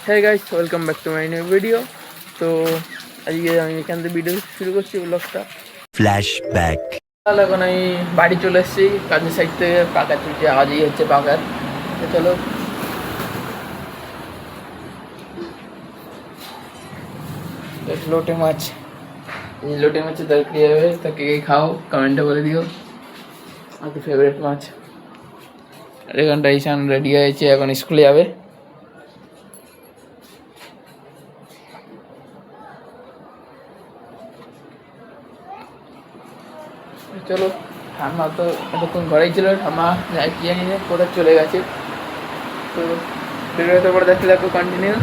হ্যাঁ guys, welcome back to my new video. তো আজকে আমি এখান থেকে ভিডিও শুরু করছি ব্লগটা। ফ্ল্যাশব্যাক। তাহলে এখন আমি বাড়ি চলে এসেছি কাজের সাইড থেকে। পাকা চুলছে, আজই হচ্ছে পাকার। তো চলো, লোটে মাছ, এই লোটে মাছের তরকারি হবে। তো কে কে খাও কমেন্টে বলে দিও। আমার তো ফেভারিট মাছ। আর এখানটা ঈশান রেডি হয়েছে, এখন স্কুলে যাবে। চলো, ঠাম্মা তো এতক্ষণ ঘরেই ছিল। ঠাম্মা যাই কি জানি না কোথায় চলে গেছে। তো ভিডিওটা পরে দেখতে থাকো কন্টিনিউ।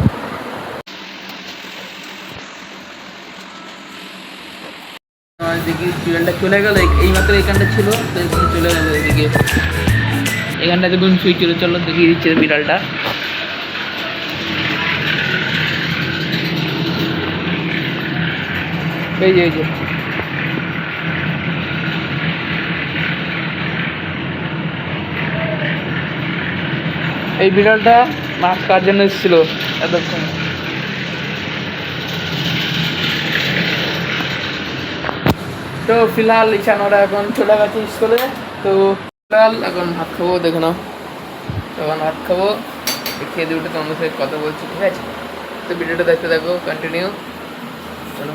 দেখি সিরিয়ালটা চলে গেল, এইমাত্র এখানটা ছিল, তো এখানে চলে গেল এদিকে। এখানটাতে কোন সুইচ ছিল, চলো দেখিয়ে দিচ্ছে বিড়ালটা। এই যে এই বিড়ালটা মাছ খাওয়ার জন্য এসেছিল এতক্ষণ। তো ফিলহাল ঈশান ওরা এখন চলে গেছে স্কুলে। তো ফিলহাল এখন ভাত খাবো, দেখো না। তখন ভাত খাবো, খেয়ে দিয়ে উঠে তোমাদের সাথে কথা বলছি, ঠিক আছে? তো ভিডিওটা দেখতে থাকো কন্টিনিউ, চলো।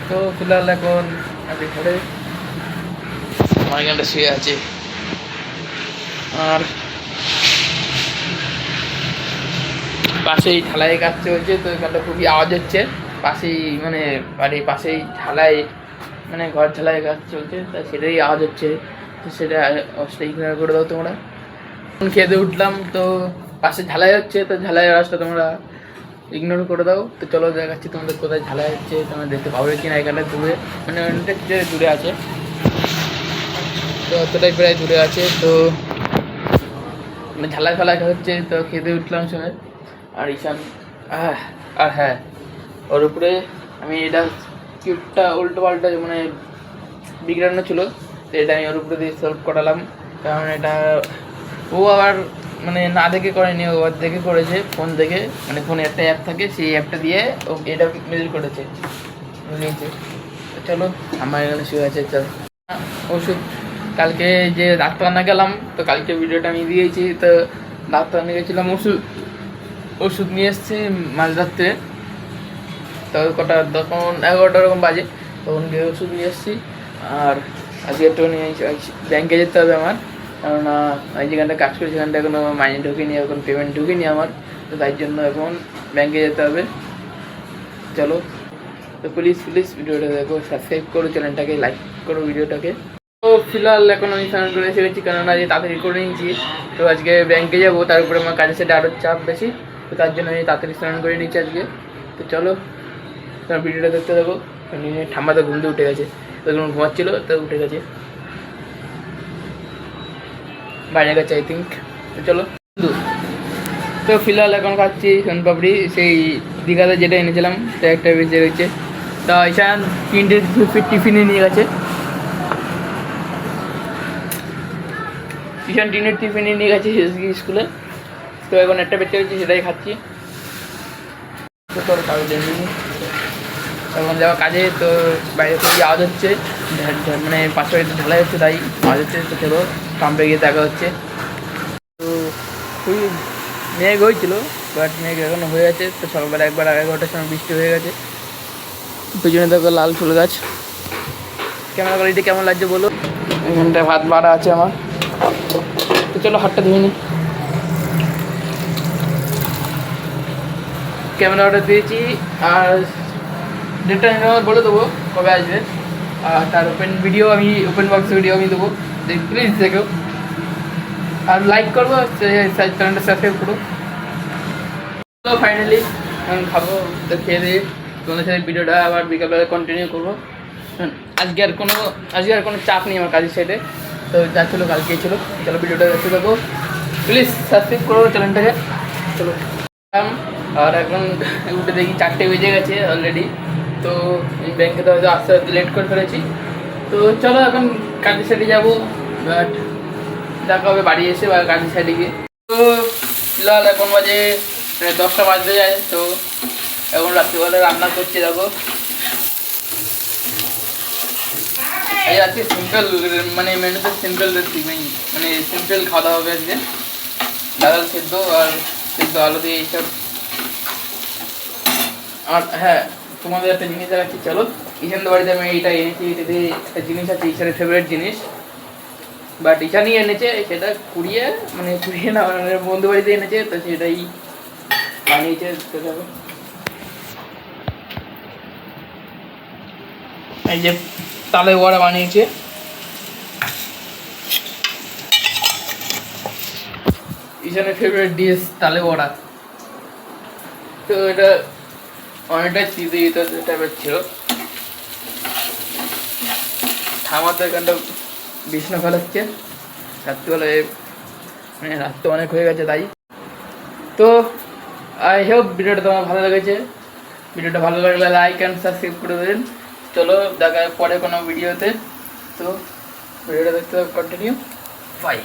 তো ফিলহাল এখন আমি ঘরে, আমার এখানটা শুয়ে আছে। আর পাশেই ঢালাই কাজ চলছে, তো এখানটা খুবই আওয়াজ হচ্ছে। পাশেই মানে বাড়ির পাশেই ঢালাই, মানে ঘর ঢালাই কাজ চলছে, তা সেটাই আওয়াজ হচ্ছে। তো সেটা অস্ট্রেলিয়া করে দাও তোমরা। খেতে উঠলাম, তো পাশে ঝালাই হচ্ছে, তো ঝালাই আওয়াজটা তোমরা ইগনোর করে দাও। তো চলো দেখাচ্ছি তোমাদের কোথায় ঝালাই হচ্ছে, তোমরা দেখতে পাবে কিনা। এখানটা দূরে, মানে অনেকটা দূরে আছে, তো অতটাই প্রায় দূরে আছে। তো মানে ঝালাই ফালাই হচ্ছে, তো খেতে উঠলাম সময়। আর ঈশান আর হ্যাঁ, ওর উপরে আমি এটা কিউবটা উল্টো পাল্টা মানে বিগড়ানো ছিল, তো এটা আমি ওর উপরে দিয়ে সলভ করালাম। কারণ এটা ও আবার মানে না দেখে করেনি, ও দেখে করেছে ফোন থেকে। মানে ফোনে একটা অ্যাপ থাকে, সেই অ্যাপটা দিয়ে ও এটা মিল করেছে, নিয়েছে। তো চলো, আমার এখানে শুয়ে আছে। চল, ওষুধ কালকে যে ডাক্তারখানা গেলাম, তো কালকে ভিডিওটা আমি দিয়েছি। তো ডাক্তারখানা গেছিলাম, ওষুধ নিয়ে এসছি মাঝরাত্রে। তো কটা তখন 11টা এরকম বাজে, তখন গিয়ে ওষুধ নিয়ে এসেছি। আর আজকে একটু নিয়ে ব্যাংকে যেতে হবে আমার, কেননা আমি যেখানটা কাজ করি সেখানটা এখনো মাইনে ঢুকিনি, এখন পেমেন্ট ঢুকিনি আমার। তো তাই জন্য এখন ব্যাংকে যেতে হবে। চলো, তো প্লিজ ভিডিওটা দেখো, সাবস্ক্রাইব করো চ্যানেলটাকে, লাইক করো ভিডিওটাকে। তো ফিলহাল এখন আমি স্নান করে এসে গেছি, কেননা আজকে তাড়াতাড়ি করে নিয়েছি। তো আজকে ব্যাংকে যাবো, তার উপরে আমার কাজের সাথে আরও চাপ বেশি, তো তার জন্য আমি তাড়াতাড়ি স্নান করে নিচ্ছি আজকে। তো চলো, তোমার ভিডিওটা দেখতে থাকো। ঠাম্মা তো ঘুম দিয়ে উঠে গেছে, তো ঘুমাচ্ছিল, তো উঠে গেছে, বাইরে গেছে আই থিঙ্ক। তো চলো, তো ফিলহাল এখন খাচ্ছি সোনপাপড়ি, সেই দীঘাতে যেটা এনেছিলাম, তো একটা বেঁচে রয়েছে। তা ঈশান 3টে টিফিনে নিয়ে গেছে, ঈশান 3টের টিফিনে নিয়ে গেছে স্কুলে। তো এখন একটা বেঁচে রয়েছে, সেটাই খাচ্ছি। তো তোর কারো জন্য এখন যাওয়া কাজে, তো বাইরে খুবই আওয়াজ হচ্ছে, মানে পাশে ঢালাই হচ্ছে, তাই আওয়াজ হচ্ছে। তো চলো, পাম্পে গিয়ে দেখা হচ্ছে। তো খুবই মেঘ হয়েছিল, বাট মেঘ এখনো হয়ে আছে। তো সকালবেলা একবার 11টার সময় বৃষ্টি হয়ে গেছে। পিছনে দেখো লাল ফুল গাছ। ক্যামেরা কোয়ালিটি কেমন লাগছে বলো। এখানটায় ভাত বাড়া আছে আমার। তো চলো, হাতটা ধুয়ে নিই। ক্যামেরা অর্ডার দিয়েছি, আর ডেটটা আমি বলে দেবো কবে আসবে। আর তার ওপেন বক্স ভিডিও আমি দেবো, প্লিজ দেখো। আর লাইক করবো, চ্যানেলটা সাবস্ক্রাইব করো। তো ফাইনালি আমি খাবো, তো খেয়ে দিয়ে তোমাদের সাথে ভিডিওটা আবার বিকালবেলা কন্টিনিউ করবো। আজকে আর কোনো চাপ নেই আমার কাজের সাইডে, তো যা ছিল কালকেই ছিল। চলো, ভিডিওটা দেখতে থাকো, প্লিজ সাবস্ক্রাইব করো চ্যানেলটাকে। চলো, আর এখন উঠে দেখি 4টে বেজে গেছে অলরেডি। তো এই ব্যাংকে তো হয়তো আস্তে আস্তে লেট করে ফেলেছি। তো চলো, এখন কাজের সাইডে যাবো, বাট দেখা হবে বাড়ি এসে বা কাজের সাইডে গিয়ে। তো ফিলহাল এখন বাজে প্রায় 10টা বাজতে যায়। তো এখন রাত্রিবেলা রান্না করছি, দেখো এই আজকে সিম্পল মানে মেনুতে সিম্পল রেসিপি, মানে সিম্পল খাওয়া দাওয়া হবে আজকে। ডাল সেদ্ধ আর সেদ্ধ আলু দিয়ে এইসব। আর হ্যাঁ, তোমাদের একটা জিনিস দেখাচ্ছি, চলো। ঈশানদের বাড়িতে আমি এইটা এনেছি, এটাতে একটা জিনিস আছে ঈশানের ফেভারিট জিনিস, বাট ঈশানই এনেছে সেটা কুড়িয়ে, মানে কুড়িয়ে না, মানে বন্ধু বাড়িতে এনেছে, তো সেটাই বানিয়েছে। তো দেখো এই যে তালে বড়া বানিয়েছে, ঈশানের ফেভারিট ডিশ তালে বড়া। তো এটা অনেকটা চিজি টাইপের ছিল। আমার তো এখানটা বিষ্ণু ফেলাচ্ছে রাত্রিবেলায়, মানে রাত তো অনেক হয়ে গেছে তাই। তো আই হোপ ভিডিওটা তোমার ভালো লেগেছে। ভিডিওটা ভালো লাগলে লাইক অ্যান্ড সাবস্ক্রাইব করে দেবেন। চলো দেখা পরে কোনো ভিডিওতে। তো ভিডিওটা দেখতে কন্টিনিউ, বাই।